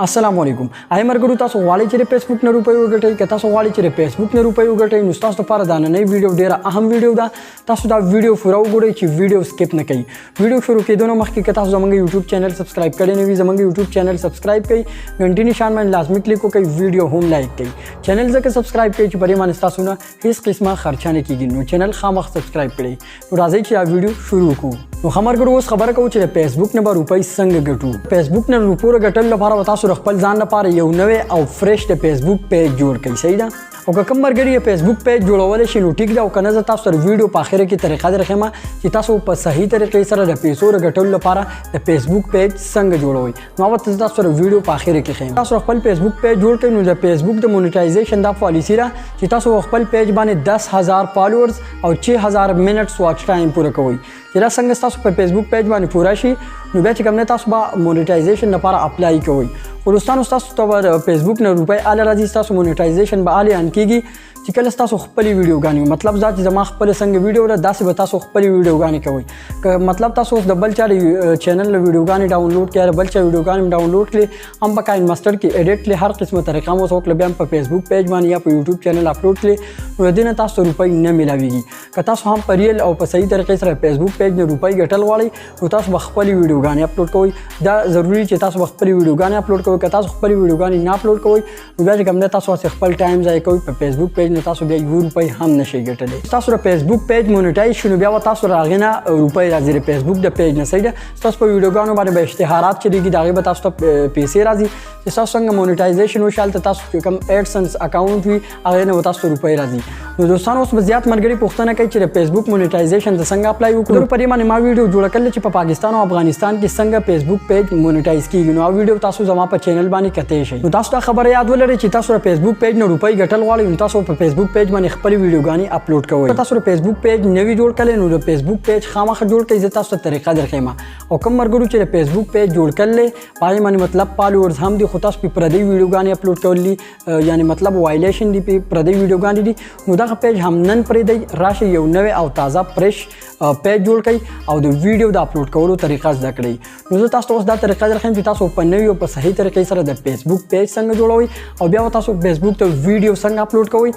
अस्सलाम वालेकुम आइ मरګرو تاسو غواړئ چې فیسبوک نه روپۍ وګټئ که تاسو غواړئ چې فیسبوک نه روپۍ وګټئ نو تاسو لپاره دا نننۍ ویډیو ډیره اهم ویډیو ده تاسو دا ویډیو پوره وګورئ چې ویډیو سکپ نه کړئ ویډیو شروع کېدو نه مخکې که تاسو زموږ یوټیوب چینل سبسکرایب کړی نه وي زموږ یوټیوب چینل سبسکرایب کړئ غنټې نشان باندې لازمي کلیک وکړئ ویډیو هم لایک کړئ چینل ځکه سبسکرایب کړئ چې پرې باندې تاسو نه هیڅ قسمه خرچه نه کیږي نو چینل خامخ سبسکرایب کړئ نو راځئ چې دا ویډیو شروع کړو نو خبرګرو اوس خبره کوو چې فیسبوک نه به روپۍ څنګه ګټو فیسبوک نه روپۍ ګټل لپاره تاسو خپل ځان لپاره یو نوې او فرش د فیسبوک پیج جوړ کړئ صحیح ده او که کوم مرګري فیسبوک پیج جوړول شي نو ټیک ده او کنه زه تاسو سره ویډیو په اخر کې طریقه درخمه چې تاسو په صحیح طریقې سره د پیسو ګټلو لپاره د فیسبوک پیج څنګه جوړوي نو اوبه تاسو سره ویډیو په اخر کې خیم تاسو خپل فیسبوک پیج جوړ کړئ نو د فیسبوک د مونیټایزیشن دا پالیسی را چې تاسو خپل پیج باندې 10000 فالوورز او 6000 منټس واچ ټایم پوره کوئ چې دا څنګه تاسو په فیسبوک پیج باندې پوره شي نو بیا چې کوم نه تاسو به مونیټایزیشن لپاره اپلای کوئ ورستانو تاسو ته فیسبوک نه روپۍ اله راځي تاسو مونیټایزیشن به اله ان کیږي چې کله تاسو خپل ویډیوګانې مطلب دا چې زما خپل څنګه ویډیو را داسې به تاسو خپل ویډیوګانې کوئ که مطلب تاسو د بل چا چینل له ویډیوګانې ډاونلوډ کړئ بل چا ویډیوګانې ډاونلوډ کړئ هم په کاین ماستر کې ایډیټ کړئ هر قسمه طریقه مو وکړئ بیا په فیسبوک پیج باندې یا په یوټیوب چینل اپلوډ کړئ نو د دې نه تاسو روپۍ نه ملاويږي که تاسو هم په ریل او په صحیح طریقې سره فیسبوک پیج نه روپۍ ګټل غواړئ نو تاسو خپل ویډیوګانې اپلوډ کوئ دا ضروری چې تاسو خپل ویډیوګانې اپلوډ کوئ که تاسو خپل ویډیوګانې نه اپلوډ کوئ نو بیا چې کوم نه تاسو خپل ټایم ضایع کوئ په فیسبوک پیج نه تاسو بیا روپۍ هم نشي ګټلی تاسو د فیسبوک پیج مونیټایز شونه بیا تاسو راغینه روپۍ راځي د فیسبوک د پیج نه صحیح ده تاسو په ویډیوګانو باندې به اشتهارات چلیږي دغه به تاسو ته پیسې راځي چې تاسو څنګه مونیټایزیشن وشالته تاسو کوم ایډسنس اکاونټ وي هغه نه تاسو روپۍ راځي نو دوستانو اوس به زیات مرګري پوښتنه کوي چې د فیسبوک مونیټایزیشن د څنګه اپلای وکړو پرې باندې ما ویډیو جوړ کړل چې په پاکستان او افغانستان کې څنګه فیسبوک پیج مونیټایز کیږي نو ویډیو تاسو زما په چینل باندې کته شي نو تاسو دا خبره یاد ولرئ چې تاسو د فیسبوک پیج نه روپۍ ګټل غواړئ نو تاسو په فیسبوک پیج باندې خپل ویډیوګانې اپلوډ کوئ تاسو د فیسبوک پیج نوی جوړ کړئ نو د فیسبوک پیج خامخ جوړ کړئ زه تاسو ته طریقه درخم او کوم مرګرو چې د فیسبوک پیج جوړ کړل پای باندې مطلب فالوورز هم دي خو تاسو په پردي ویډیوګانې اپلوډ کولې یعنی مطلب وایلیشن دي په پردي ویډیوګانې دي نو دا پیج هم نن پردي راشي یو نوې او تازه فرش پیج جوړ کړئ او د ویډیو د اپلوډ کولو طریقه زده کړئ نو زه تاسو اوس دا طریقه درخم چې تاسو په نوې او په صحیح طریقې سره د فیسبوک پیج څنګه جوړوي او بیا تاسو فیسبوک ته ویډیو څنګه اپلوډ کوئ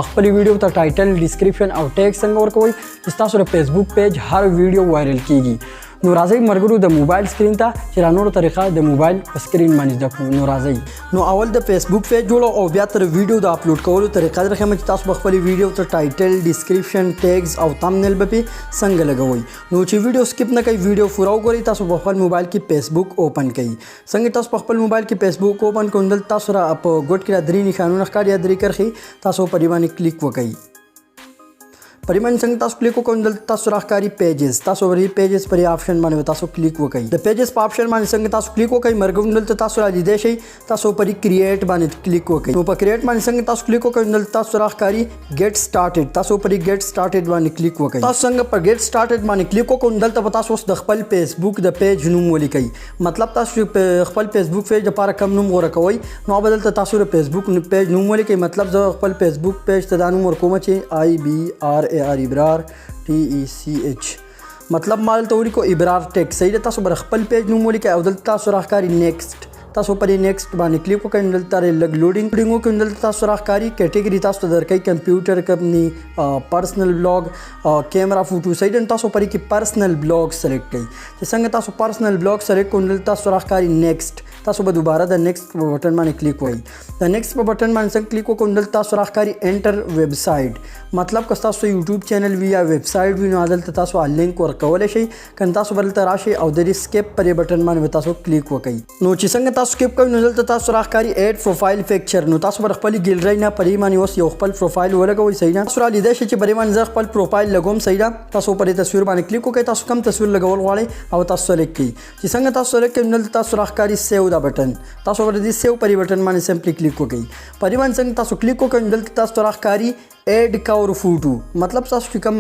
خپل ویډیو ته ټایټل ډسکرپشن او ټیګ څنګه ورکوئ چې تاسو د فیسبوک پیج هر ویډیو وایرل کیږي نو راځي مرګرو د موبایل سکرین ته چې را نور طریقه د موبایل په سکرین باندې زده کړو نو راځي نو اول د فیسبوک پیج جوړو او بیا تر ویډیو د اپلوډ کولو طریقه درخم چې تاسو خپل ویډیو ته ټایټل ډسکرپشن ټیګز او تمبنیل به څنګه لګوي نو چې ویډیو سکپ نه کوي ویډیو پوره وګورئ تاسو په خپل موبایل کې فیسبوک اوپن کړئ څنګه تاسو په خپل موبایل کې فیسبوک اوپن کوندل تاسو را په ګوټ کې درې نشانونه ښکاري یا درې کرخي تاسو په دې باندې کلیک وکړئ پریمن څنګه تاسو کلیک وکړئ دلته تاسو راخکاری پیجز تاسو ورې پیجز پر آپشن باندې تاسو کلیک وکړئ د پیجز په آپشن باندې څنګه تاسو کلیک وکړئ مرګون دلته تاسو را لیدې شي تاسو پر کریټ باندې کلیک وکړئ نو په کریټ باندې څنګه تاسو کلیک وکړئ دلته تاسو راخکاری ګیټ سٹارټډ تاسو پر ګیټ سٹارټډ باندې کلیک وکړئ تاسو څنګه پر ګیټ سٹارټډ باندې کلیک وکړئ دلته تاسو اوس د خپل فیسبوک د پیج نوم ولیکئ مطلب تاسو خپل فیسبوک پیج لپاره کوم نوم ورکوي نو بدلته تاسو د فیسبوک پیج نوم ولیکئ مطلب زه خپل فیسبوک پیج ته دا نوم ورکوم چې IBRAR ابرار TECH مطلب مال ته ولیکو ابرار ټیک صحیح ده تاسو بر خپل پیج نوم ولیکئ او دلته تاسو راخکاری نیکسټ تاسو پر نیکسټ باندې کلیک وکړئ دلته لګ لوډینګ وکړئ دلته تاسو راخکاری کیټګری تاسو درکې کمپیوټر کمپنی پرسنل بلاګ کیمرا فوټو صحیح ده تاسو پر کې پرسنل بلاګ سلیکټ کړئ چې څنګه تاسو پرسنل بلاګ سلیکټ کړئ دلته تاسو راخکاری نیکسټ تاسو به دوباره د نیکسټ بٹن باندې کلیک وکړئ د نیکسټ بٹن باندې څنګه کلیک وکړئ دلته تاسو راخکاری انټر ویب سایټ مطلب که تاسو یوټیوب چینل وی یا ویب سایټ وی نو دلته تاسو لینک ورکول شي کنه تاسو بلته راشي او د سکیپ پر بٹن باندې تاسو کلیک وکړئ نو چې څنګه تاسو سکیپ کوئ نو دلته تاسو راخکاری اډ پروفایل پکچر نو تاسو بر خپل ګیلری نه پرې باندې اوس یو خپل پروفایل ولګوئ صحیح نه تاسو را لیدای شي چې پرې باندې خپل پروفایل لګوم صحیح ده تاسو پرې تصویر باندې کلیک وکړئ تاسو کوم تصویر لګول غواړئ او تاسو سلیکټ کړئ چې څنګه تاسو سلیکټ کړئ نو تاسو راخکاری سیو دا بٹن تاسو ور دې سیو پر بٹن باندې سمپلی کلیک وکړئ پرې باندې څنګه تاسو کلیک وکړئ دلته تاسو راخکاری एड का और फोटो मतलब तاسو چې کوم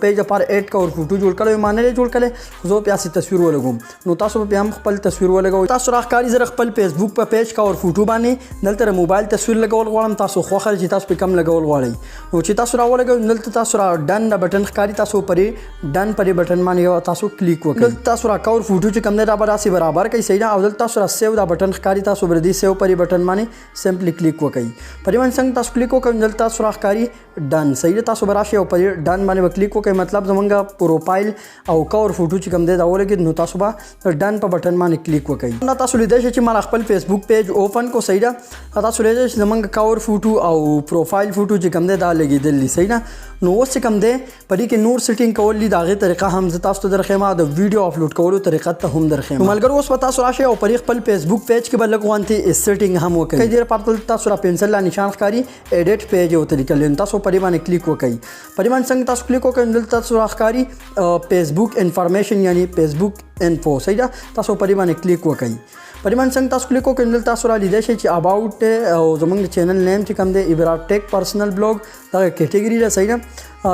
پیج لپاره एड کا اور फोटो جوړ کړو معنی جوړ کړي زه په اساس تصویر ولګوم نو تاسو په هم خپل تصویر ولګوي تاسو راخکاری زره خپل فیسبوک په پیج کا اور फोटो باندې دلته موبایل تصویر لګول غواړم تاسو خو خل چې تاسو په کم لګول غواړئ نو چې تاسو راولګوي دلته تاسو را ډن د بٹن ښکاری تاسو پرې ډن پرې بٹن باندې تاسو کلیک وکړئ دلته تاسو را کا اور फोटो چې کوم نه دا برابر کوي صحیح او دلته تاسو را سیو دا بٹن ښکاری تاسو بر دې سیو پرې بٹن باندې سمپلی کلیک وکړئ پرې څنګه تاسو کلیک وکړئ دلته تاسو راخکاری ډن صحیح تاسو براشي او پرې ډن باندې کلیک وکړئ مطلب زمونږ پروفایل او کا اور फोटो چې کوم دی دا ولګي نو تاسو به ډن په بٹن باندې کلیک وکړئ نو تاسو لیدئ چې ما خپل فیسبوک پیج اوپن کو صحیح ده تاسو لیدئ چې زمونږ کا اور फोटो او پروفایل फोटो چې کوم دی دا لګیدلی صحیح نه نو اوس چې کوم دی پرې کې نور سیټینګ کول دي داغه طریقه هم ز تاسو درخېما د ویډیو اپلوډ کولو طریقه ته هم درخېما ملګرو اوس پتا تاسو راشي او پرې خپل فیسبوک پیج کې بل غوانتي سیټینګ هم وکړئ کله ډیر پارتل تاسو را پنسل لا نشان ښکاری ایډیټ پیج او طریقه لین تاسو پرې باندې کلیک وکړئ پرې باندې څنګه تاسو کلیک وکړئ دلته تاسو را ښکاری فیسبوک انفارمیشن یعنی فیسبوک انفو صحیح ده تاسو پرې باندې کلیک وکړئ پرې باندې څنګه تاسو کلیک وکړئ دلته تاسو را لیدئ چې اباوت او زمونږ چینل نیم چې کوم دی ابرار ټیک پرسنل بلاګ دا کیټګری ده صحیح ده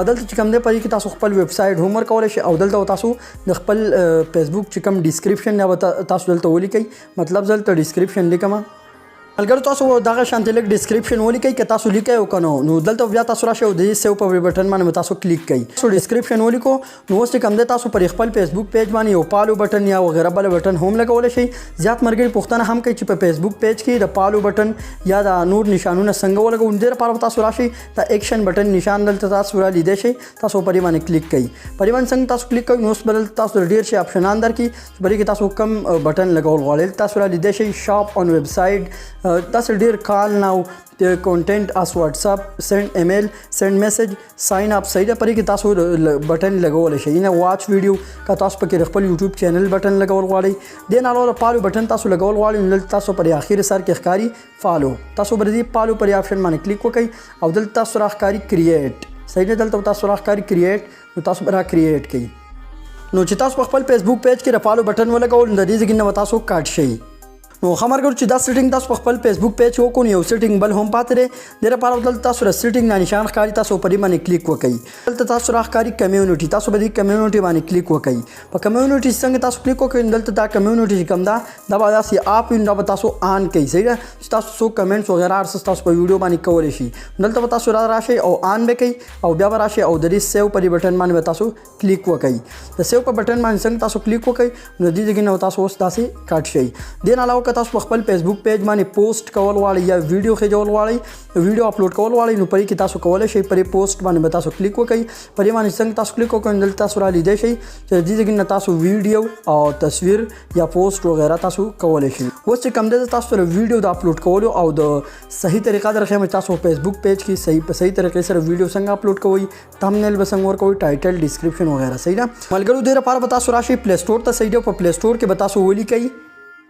دلته چې کوم دی پرې کې تاسو خپل ویب سایټ هوم ورک کولای شئ او دلته تاسو د خپل فیسبوک چې کوم ډیسکرپشن یا تاسو دلته ولیکئ مطلب دلته ډیسکرپشن لیکم ملګرو تاسو دغه شانتي لیک ډیسکرپشن ولیکئ که تاسو لیکئ او کنه نو دلته بیا تاسو راشئ او د سیو په بٹن باندې تاسو کلیک کړئ تاسو ډیسکرپشن ولیکو نو اوس کوم دی تاسو پر خپل فیسبوک پیج باندې یو پالو بٹن یا وغیرہ بل بٹن هم لګول شي زیات مرګري پښتنه هم کوي چې په فیسبوک پیج کې د پالو بٹن یا د نور نشانونه څنګه ولګو ډیر پر تاسو راشئ د ایکشن بٹن نشان دلته تاسو را لیدئ شي تاسو پرې باندې کلیک کړئ پرې باندې څنګه تاسو کلیک کړئ نو اوس بدل تاسو ډیر شي اپشنان درکې پرې کې تاسو کم بٹن لګول غواړئ تاسو را لیدئ شي شاپ آن ویب سایټ تاسو ډیر کال ناو کنټینټ اس واتساپ سند ایمیل سند میسج ساين اپ صحیح ده پرې کې تاسو بٹن لګول شي نه واچ ویډیو کا تاسو پکې خپل یوټیوب چینل بٹن لګول غواړئ د نه علاوه فالو بٹن تاسو لګول غواړئ نو تاسو پر اخر سر کې ښکاری فالو تاسو بر دې فالو پر آپشن باندې کلیک وکړئ او دلته تاسو راخکاری کریټ صحیح ده دلته تاسو راخکاری کریټ نو تاسو برا کریټ کړئ نو چې تاسو خپل فیسبوک پیج کې فالو بٹن ولګول د دې ځګنه تاسو کاټ شي نو خبرګر چې دا سیټینګ تاسو خپل فیسبوک پیج وکړو یو سیټینګ بل هم پاتره ډیره پاره دلته تاسو را سیټینګ نه نشان ښکاری تاسو پرې باندې کلیک وکړئ دلته تاسو راخکاری کمیونټي تاسو به دې کمیونټي باندې کلیک وکړئ په کمیونټي څنګه تاسو کلیک وکړئ دلته دا کمیونټي کوم دا به تاسو اپ وینډو به تاسو آن کړئ صحیح ده تاسو سو کمنټس وغیرہ ارس تاسو په ویډیو باندې کولای شي دلته تاسو راشي او آن وکړئ او بیا راشي او د دې سیو پرې بٹن باندې تاسو کلیک وکړئ د سیو په بٹن باندې څنګه تاسو کلیک وکړئ نو دې ځګنه تاسو اوس تاسو کاټ شي دین علاوه که تاسو خپل فیسبوک پیج باندې پوسټ کول غواړئ یا ویډیو خېجول غواړئ ویډیو اپلوډ کول غواړئ نو پرې کې تاسو کولای شئ پرې پوسټ باندې تاسو کلیک وکړئ پرې باندې څنګه تاسو کلیک وکړئ دلته تاسو را لیدئ شئ چې دې ځګنه تاسو ویډیو او تصویر یا پوسټ وغیرہ تاسو کولای شئ اوس چې کوم د تاسو سره ویډیو د اپلوډ کولو او د صحیح طریقه درخې تاسو فیسبوک پیج کې په صحیح طریقې سره ویډیو څنګه اپلوډ کوئ تمنیل به څنګه ورکوئ ټایټل ډیسکرپشن وغیرہ صحیح ده ملګرو ډیره لپاره تاسو راشي پلی سٹور ته صحیح ده په پلی سٹور کې به تاسو ولیکئ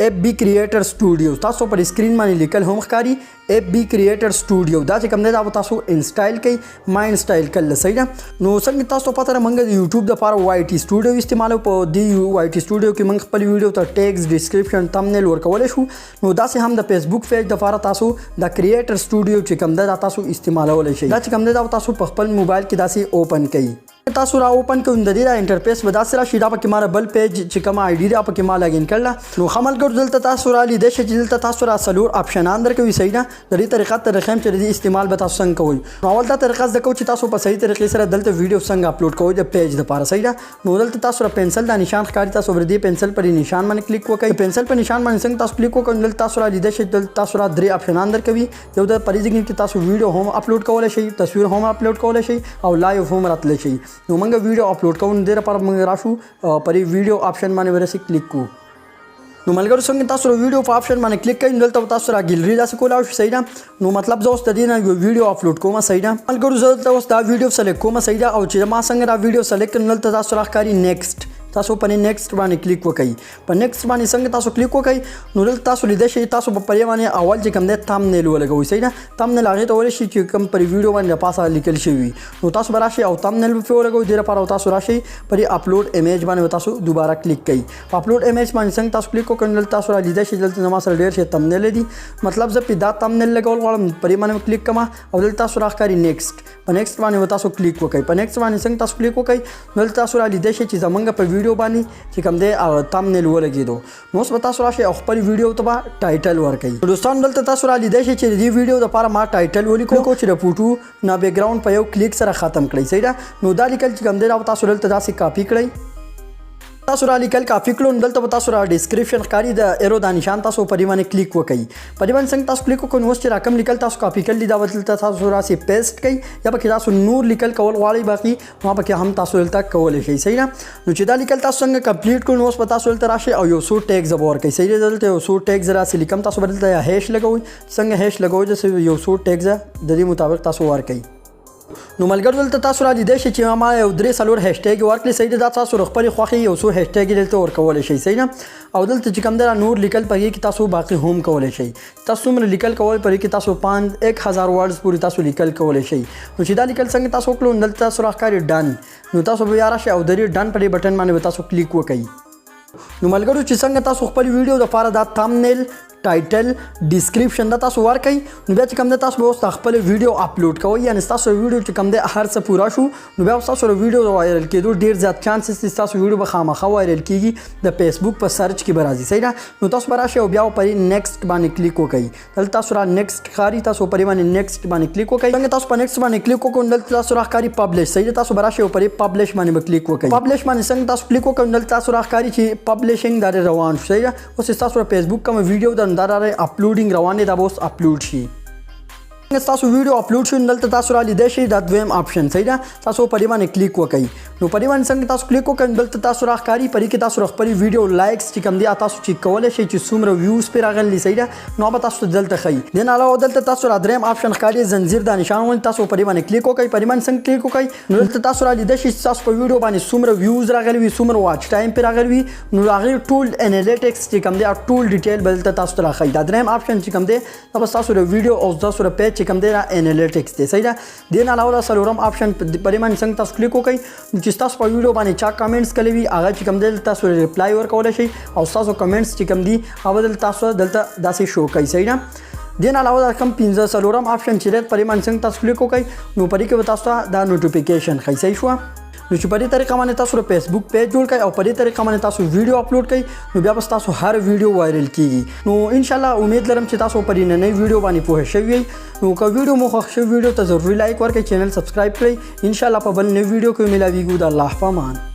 एफ बी क्रिएटर स्टूडियो تاسو پر स्क्रीन باندې لیکل هم ښکاری एफ बी क्रिएटर स्टूडियो دا چې کوم دی دا تاسو انسټایل کړئ ما انسټایل کړل صحیح ده نو څنګه تاسو پته رامنګ یوټیوب د لپاره وای ټي سټوډیو استعمالو په دی وای ټي سټوډیو کې موږ خپل ویډیو ته ټیګز ډیسکرپشن تمنیل ورکول شو نو دا سه هم د فیسبوک پیج د لپاره تاسو د کریټر سټوډیو چې کوم دی دا تاسو استعمالول شي دا چې کوم دی دا تاسو په خپل موبایل کې داسې اوپن کړئ تاسو را اوپن کوئ د دې دا انټرفیس به داسې راشي دا پکې ماره بل پیج چې کوم آی ډي دا پکې ما لاګین کړل نو خمل ګر دلته تاسو را لیدئ چې دلته تاسو را سلور اپشنان درکوي صحیح ده د دې طریقه ته رقم چې د استعمال به تاسو څنګه کوئ نو اول دا طریقه زده کوئ چې تاسو په صحیح طریقې سره دلته ویډیو څنګه اپلوډ کوئ د پیج لپاره صحیح ده نو دلته تاسو را پنسل دا نشان ښکاري تاسو ور دې پنسل پر نشان باندې کلیک وکړئ پنسل پر نشان باندې څنګه تاسو کلیک وکړئ دلته تاسو را لیدئ چې دلته تاسو را درې اپشنان درکوي یو د پریزګین کې تاسو ویډیو هم اپلوډ کولای شئ تصویر هم اپلوډ کولای شئ او لایو هم راتلی شئ نو موږ ویډیو اپلوډ کوو د لپاره موږ راشو پرې ویډیو آپشن باندې ورسې کلیک کوو نو ملګرو څنګه تاسو ویډیو په آپشن باندې کلیک کړئ دلته تاسو را ګیلری داسې کولای شئ صحیح ده نو مطلب زه اوس د دې نه یو ویډیو اپلوډ کوم صحیح ده ملګرو زه اوس دا ویډیو سلیکټ کوم صحیح ده او چې ما څنګه دا ویډیو سلیکټ کړم دلته تاسو را ښکاري نیکسټ تاسو په نیکسټ باندې کلیک وکړئ په نیکسټ باندې څنګه تاسو کلیک وکړئ نو دلته تاسو لیدای شئ تاسو په پرې باندې اول چې کوم دی تامنیل ولګوئ صحیح ده تامنیل هغې ته ویلی شي چې کوم پر ویډیو باندې د پاسه لیکل شوي نو تاسو به راشئ او تامنیل به پرې ولګوئ دې لپاره تاسو راشئ پرې اپلوډ ایمیج باندې تاسو دوباره کلیک کړئ په اپلوډ ایمیج باندې څنګه تاسو کلیک وکړئ دلته تاسو را لیدای شئ دلته زما سره ډېر شي تامنیل دي مطلب زه پې دا تامنیل لګول غواړم پرې باندې کلیک کوم او دلته تاسو راښکاري نیکسټ په نیکسټ باندې تاسو کلیک وکړئ په نیکسټ باندې څنګه تاسو کلیک وکړئ نو دلته تاسو را لیدای شئ چې زمونږ په ویډیو باندې چې کوم دی تامنیل ولګېدو نو اوس به تاسو راشئ او خپل ویډیو ته به ټایټل ورکړئ دوستان دلته تاسو را لیدای شئ چې د دې ویډیو دپاره ما ټایټل ولیکو چې د فوټو نه بیکګراوند په یو کلیک سره ختم کړئ صحیح ده نو دا لیکل چې کوم دی دا تاسو دلته داسې کاپي کړئ تاسو را لیکل کافي کړو نو دلته به تاسو را ډسکرپشن ښکاري د ایرو دا نشان تاسو پرې باندې کلیک وکړئ پرې باندې څنګه تاسو کلیک وکړئ نو اوس چې را کوم لیکل تاسو کاپي کړل دي دا به دلته تاسو راسي پیسټ کړئ یا پکې تاسو نور لیکل کول غواړئ باقي نو پکې هم تاسو دلته کولی شئ صحیح ده نو چې دا لیکل تاسو څنګه کمپلیټ کړو نو اوس به تاسو دلته راشئ او یو څو ټیګز به ورکړئ صحیح ده دلته یو څو ټیګز راسي لیکم تاسو به دلته هیش لګوئ څنګه هیش لګوئ داسې یو څو ټیګز د دې مطابق تاسو ورکړئ نو ملګرو دلته تاسو را لیدای شئ چې ما یو 3-4 هاشټیګ ورکړي صحیح ده دا تاسو خپلې خوښې یو څو هاشټیګ دلته ورکولی شئ صحیح ده او دلته چې کوم دی نور لیکل پکې کې تاسو باقي هم کولی شئ تاسو څومره لیکل کوئ پرې کې تاسو 1000 ورډز پورې تاسو لیکل کولی شئ نو چې دا لیکل څنګه تاسو وکړو دلته تاسو راښکاري ډن نو تاسو بیا راشئ او د دې ډن پرې بټن باندې به تاسو کلیک وکړئ نو ملګرو چې څنګه تاسو خپل ویډیو دپاره دا تامنیل ټایټل ډسکرپشن دا تاسو ورکړئ نو بیا چې کوم دی تاسو به اوس خپل ویډیو اپلوډ کوئ یعنې ستاسو ویډیو چې کوم دی هر څه پوره شو نو بیا ستاسو ویډیو د وایرل کېدو ډېر زیات چانسز دي ستاسو ویډیو به خامخا وایرل کېږي د فیسبوک په سرچ کې به راځي صحیح ده نو تاسو به راشئ او بیا پرې نیکسټ باندې کلیک وکړئ دلته تاسو را نیکسټ ښکاري تاسو پرې باندې نیکسټ باندې کلیک وکړئ څنګه تاسو په نیکسټ باندې کلیک وکړو دلته تاسو راښکاري پبلش صحیح ده تاسو به راشئ او پرې پبلش باندې به کلیک وکړئ پبلش باندې څنګه تاسو کلیک وکړئ دلته تاسو راښکاري چې پبلشینګ دا روان شو صحیح ده اوس ستاسو فیسبوک کوم ویډیو د دا اپلوډینګ روان دی دا به اوس اپلوډ شي تاسو ویډیو اپلوډ شو دلته تاسو را لیدای شئ دا دویم آپشن صحیح ده تاسو پرې باندې کلیک وکړئ نو پرې باندې څنګه تاسو کلیک وکړئ دلته تاسو راښکاري پرې کې تاسو خپل ویډیو لایکس چې کوم دي تاسو چیک کولی شئ چې څومره ویوز پرې راغلي صحیح ده نو به تاسو دلته ښیي دې نه علاوه دلته تاسو را دریم آپشن ښکاري زنځیر دا نشان ونیسئ تاسو پرې باندې کلیک وکړئ پرې باندې څنګه کلیک وکړئ نو دلته تاسو را لیدای شئ چې تاسو په ویډیو باندې څومره ویوز راغلي وي څومره واچ ټایم پرې راغلی وي نو هغې ټول انالیټکس چې کوم دی ټول ډیټیل به دلته تاسو ته راښیي دا دریم آپشن چې کوم دی دا به ستاسو د ویډیو او ستاسو د پیج چې کوم دی دا انالیټکس دی صحیح ده دې نه علاوه څلورم آپشن پرې باندې څنګه تاسو کلیک وکړئ چې ستاسو په ویډیو باندې چا کمنټس کړي وي هغه چې کوم دی تاسو ریپلای ورکولی شئ او ستاسو کمنټس چې کوم دي هغه دلته تاسو دلته داسې شو کوي صحیح ده دې نه علاوه دا کوم 15 آپشن چې دی پرې باندې څنګه تاسو کلیک وکړئ نو پرې کې به تاسو ته دا نوټیفیکیشن ښیي صحیح شوه نو چې په دې طریقه باندې تاسو فیسبوک پیج جوړ کړئ او په دې طریقه باندې تاسو ویډیو اپلوډ کړئ نو بیا به تاسو هر ویډیو وایرل کیږي نو ان شاء الله امید لرم چې تاسو په دې نننۍ ویډیو باندې پوه شوي نو که ویډیو مو خوښ شوی ویډیو ته ضروري لایک ورکړئ چینل سبسکرایب کړئ ان شاء الله په بل نوې ویډیو کې ملاویږو د الله په امان